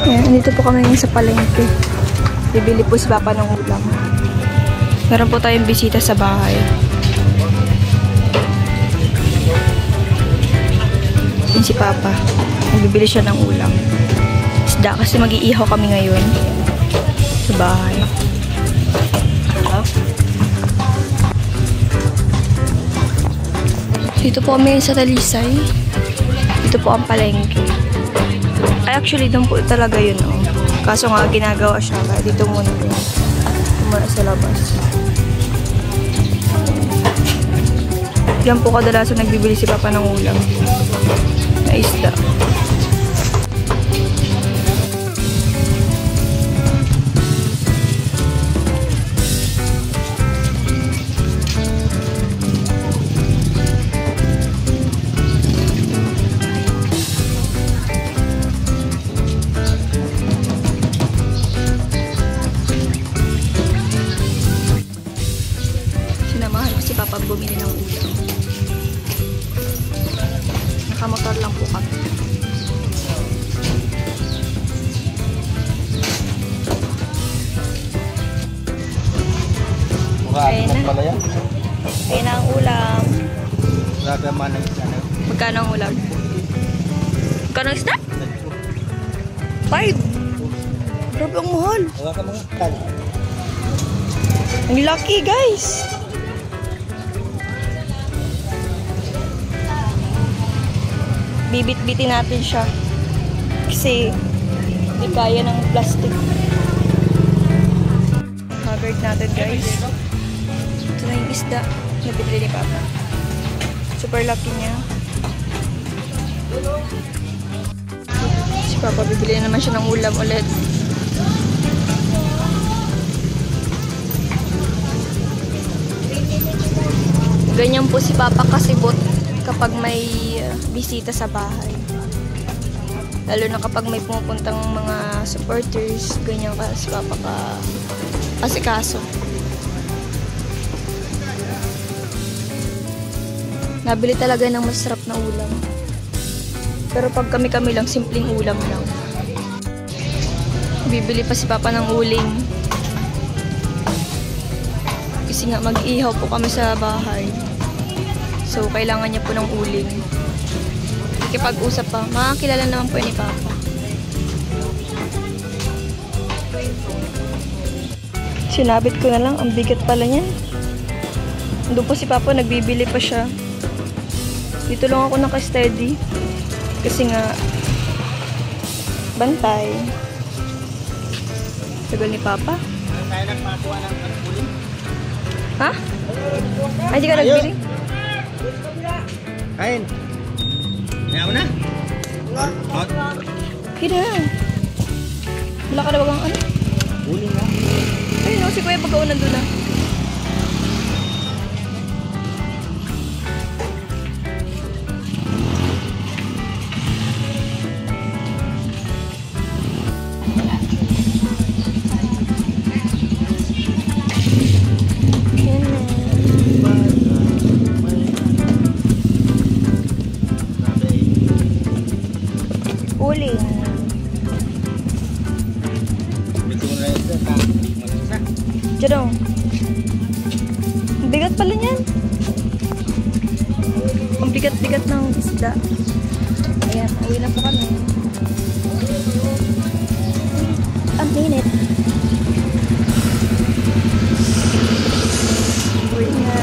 Ayan, dito po kami ngayon sa palengke. Bibili po si Papa ng ulam. Meron po tayong bisita sa bahay. Yan si Papa. Bibili siya ng ulam. Isda kasi mag-iihaw kami ngayon sa bahay. Dito po kami sa Talisay. Dito po ang palengke. Ay, actually, doon po talaga yun, oh. Kaso nga, ginagawa siya. Kaya dito muna po. Muna sa labas. Yan po kadalasan nagbibili si Papa ng ulam. Na isda. Sinamahan ko si Papa bumili ng ulam. Nakamotor lang po kami. Ayun na. Ayun na ang ulam. Magkano ang ulam? Magkano ang isda? 5. Grabe ang mahal. Ang lucky, guys. Bibit-bitin natin siya. Kasi hindi kaya ng plastic. Covered natin, guys. Ito na yung isda na binili ni Papa. Super lucky niya. Si Papa bibili naman siya ng ulam ulit. Ganyan po si Papa kasibot kapag may bisita sa bahay. Lalo na kapag may pumupuntang mga supporters, ganyan ka si Papa asikaso. Nabili talaga ng masarap na ulam. Pero pag kami-kami lang, simpleng ulam lang. Bibili pa si Papa ng uling. Kasi nga mag-ihaw po kami sa bahay. So, kailangan niya po ng uling. Ikipag-usap pa. Makakilala naman po ni Papa. Sinabit ko na lang. Ang bigat pala niyan. Doon po si Papa, nagbibili pa siya. Dito lang ako naka-steady. Kasi nga, bantay. Tagal ni Papa. Kaya nagpakuha ng uling. Ha? Ay, di ka nagbili? Kain. Kaya mo na? Hot. Kina. Wala ka na bagang ano? Uling na. Ayun o, si Kuya pagkaon nandun na. Uling. Jadong. Ang bigat pala niyan. Ang bigat-bigat ng isda. Ayan, uwi na po kami. Ang minute. Uwi na.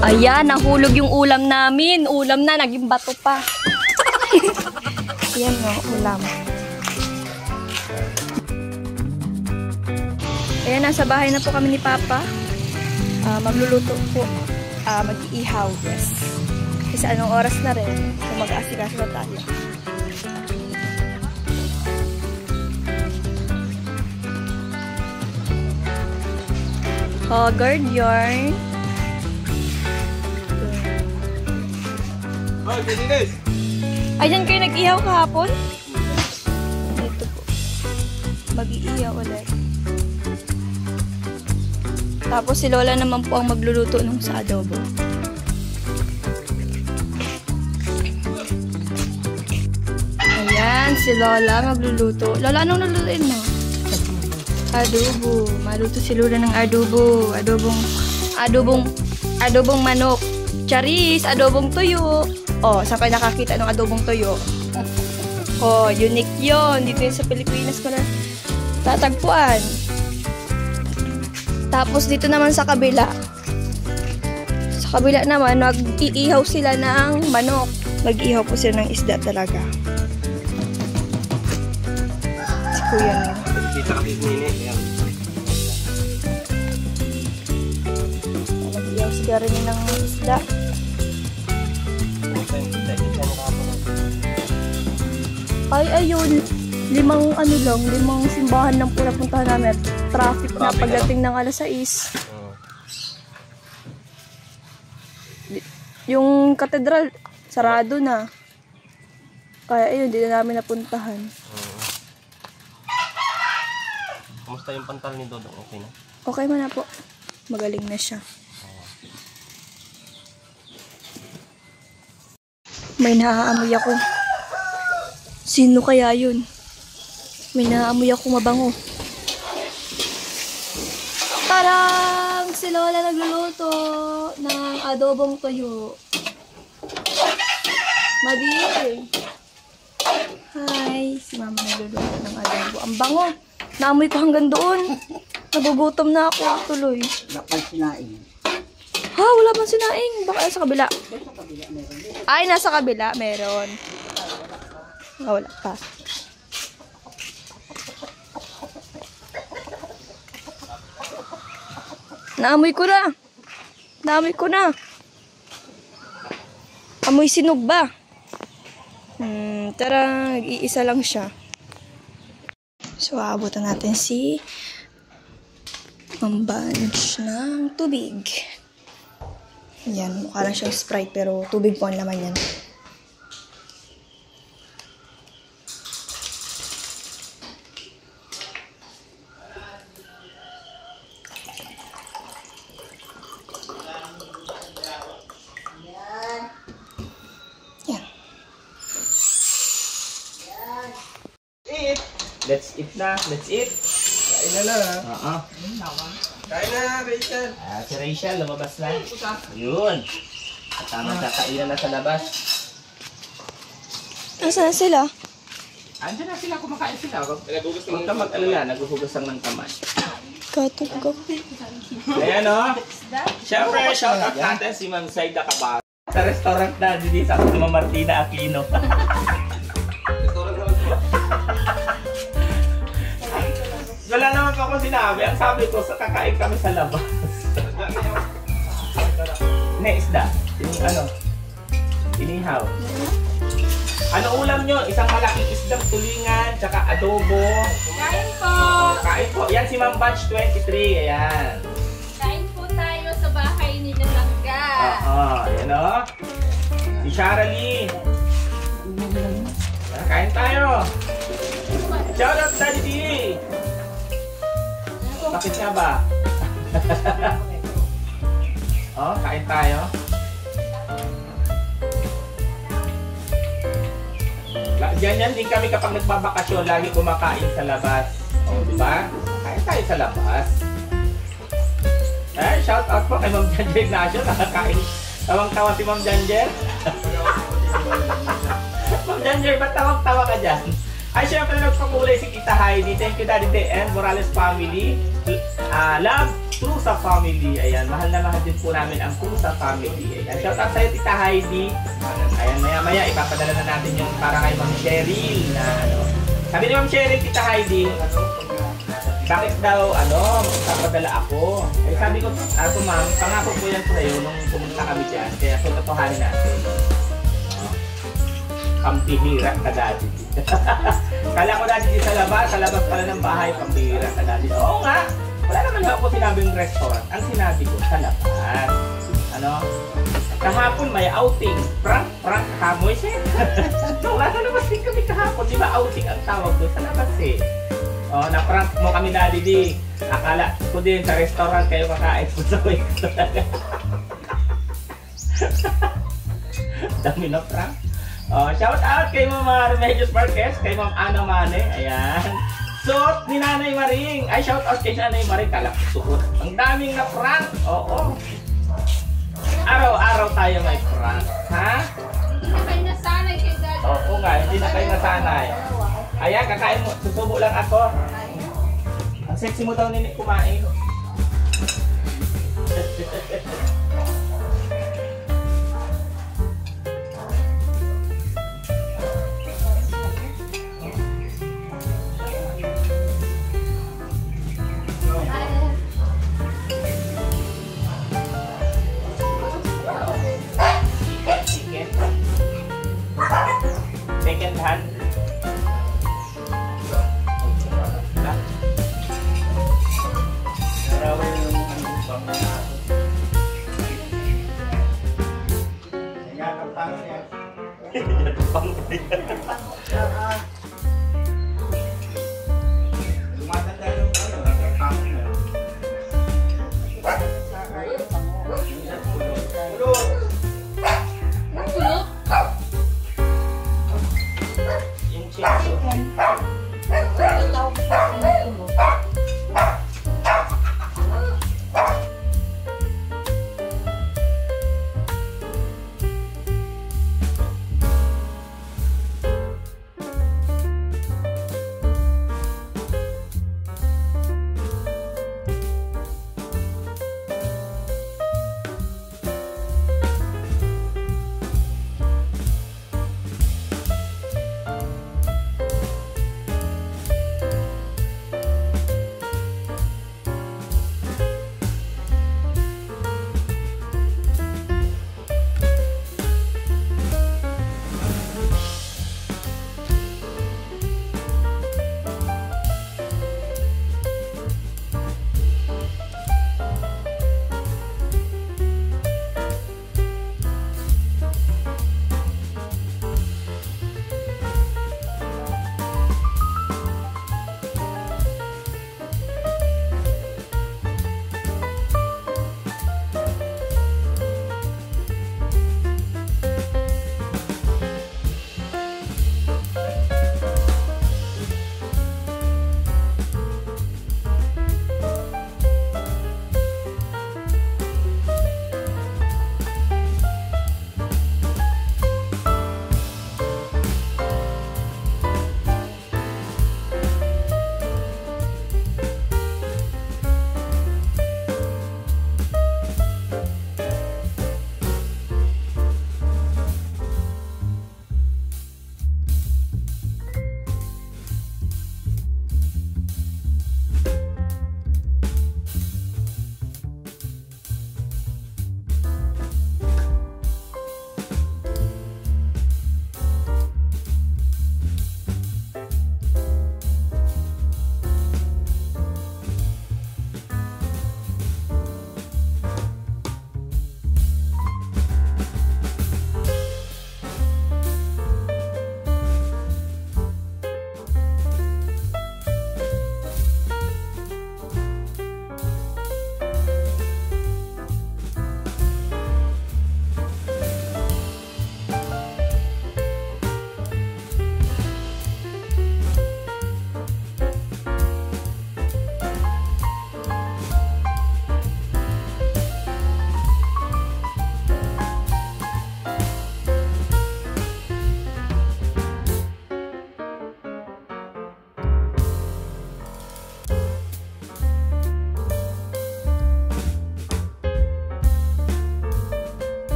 Ayan, nahulog yung ulam namin. Ulam na, naging bato pa. Ayan o, ulam. Ayan, nasa bahay na po kami ni Papa. Magluluto po. Mag-iihaw, yes. Kasi anong oras na rin, so mag-aasikaso na tayo. Hoggard yarn. Oh, Dennis! Ayan kayo nag-ihaw kahapon? Dito po. Mag-iihaw ulit. Tapos si Lola naman po ang magluluto nung sa adobo. Ayan, si Lola magluluto. Lola, anong lulutuin mo? Adobo. Maluto si Lola ng adobo. Adobong manok. Charis, adobong tuyo. Oh, saan kayo nakakita ng adobong tuyo? Oh, unique yon. Dito yun sa Pilipinas ko na tatagpuan. Tapos dito naman sa kabila. Sa kabila naman, nag-iihaw sila ng manok. Nag-iihaw po sila ng isda talaga. Si Kuya niya. Kita kami minit. Nag-iihaw sila rin ng isda. Ay, ayun. Limang simbahan lang po napuntahan namin. Traffic na pagdating ng alas 6. Yung katedral, sarado na. Kaya ayun, hindi na namin napuntahan. Kamusta yung pantal ni Dodong? Okay na? Okay man na po. Magaling na siya. May naaamoy ako. Sino kaya yun? May naaamoy ako mabango. Parang si Lola nagluluto ng adobong tuyo. Madi. Hi. Si Mama nagluluto ng adobo. Ang bango. Naamoy ko hanggang doon. Nagugutom na ako tuloy. Wala pang sinaing. Ha? Wala bang sinaing? Baka sa kabila. Ay, nasa kabila. Meron. Wala pa. Naamoy ko na. Naamoy ko na. Amoy sinog ba? Tara, nag-iisa lang siya. So, aabutan natin si bunch ng tubig. Yan, mukha lang siyang Sprite pero tubig po ang laman yan. Let's eat na. Let's eat. Kain na lang ha. Kain na, Rachel. Si Rachel, lumabas na. Yun. At tamang kakainan na sa labas. Nasaan sila? Andiyan na sila, kumakain sila. Huwag ka mag-alala, naghuhugas lang ng kamay. Katugap. Ayan o. Siyempre, shout out natin si Ma'am Saida Cabal. Sa restaurant na, dito sa Ma'am Martina Aquino. Wala naman pa akong sinabi. Ang sabi ko, sa kakain kami sa labas. Isda. Yung ano? Inihaw. Ano ulam nyo? Isang malaking isdang tulingan, tsaka adobo. Kain po! Kain po. Yan si Ma'am Batch 23. Ayan. Kain po tayo sa bahay ni Langga. Ayan o. Si Sharalee. Kain tayo. Shout out Daddy D. Bakit nga ba? Kain tayo. Ganyan din kami kapag nagbabakasyon, lagi kumakain sa labas. Di ba? Kain tayo sa labas. Shout out po kay Ma'am Janger Ignacio, nakakain. Tawang-tawa si Ma'am Janger. Ma'am Janger, ba't tawang-tawa ka dyan? Ay, syempre nagpakulay si Tita Heidi. Thank you, Daddy D and Morales family. Love, Trusa Family. Ayan, mahal na mahal din po namin ang Trusa Family. Ayan, shout out sa'yo, Tita Heidi. Ayan, maya-maya ipapadala na natin yung para kay Ma'am Cheryl na ano. Sabi ni Ma'am Cheryl, Tita Heidi, bakit daw, papadala ako? Eh, sabi ko, ma'am, pangako po yan sa'yo nung pumunta kami dyan. Kaya so, totohanin natin. Pampihira ka dati. Kala ko dati sa labas pala ng bahay, pampihira ka dati. Oo nga, wala naman ako sinabing restaurant. Ang sinabi ko, sa labas. Kahapon may outing. Prank hamoy siya. Wala na naman din kami kahapon. Di ba outing ang tawag doon sa labas eh. Na-prank mo kami Daddy D. Akala ko din sa restaurant kayo kakain po sa week. Dami na prank. Shout out kay Mama Remedios Marquez, kay Ma'am Ana Mane. Ayan. Suot ni Nanay Maring. Ay, shout out kay Nanay Maring. Kalak suot. Ang daming na prank. Oo. Araw-araw tayo may prank. Ha? Hindi na kayo nasanay kay Daddy. Oo nga, hindi na kayo nasanay. Ayan, kakain mo. Susubo lang ako. Ang sexy mo daw nini kumain. Second hand. Pang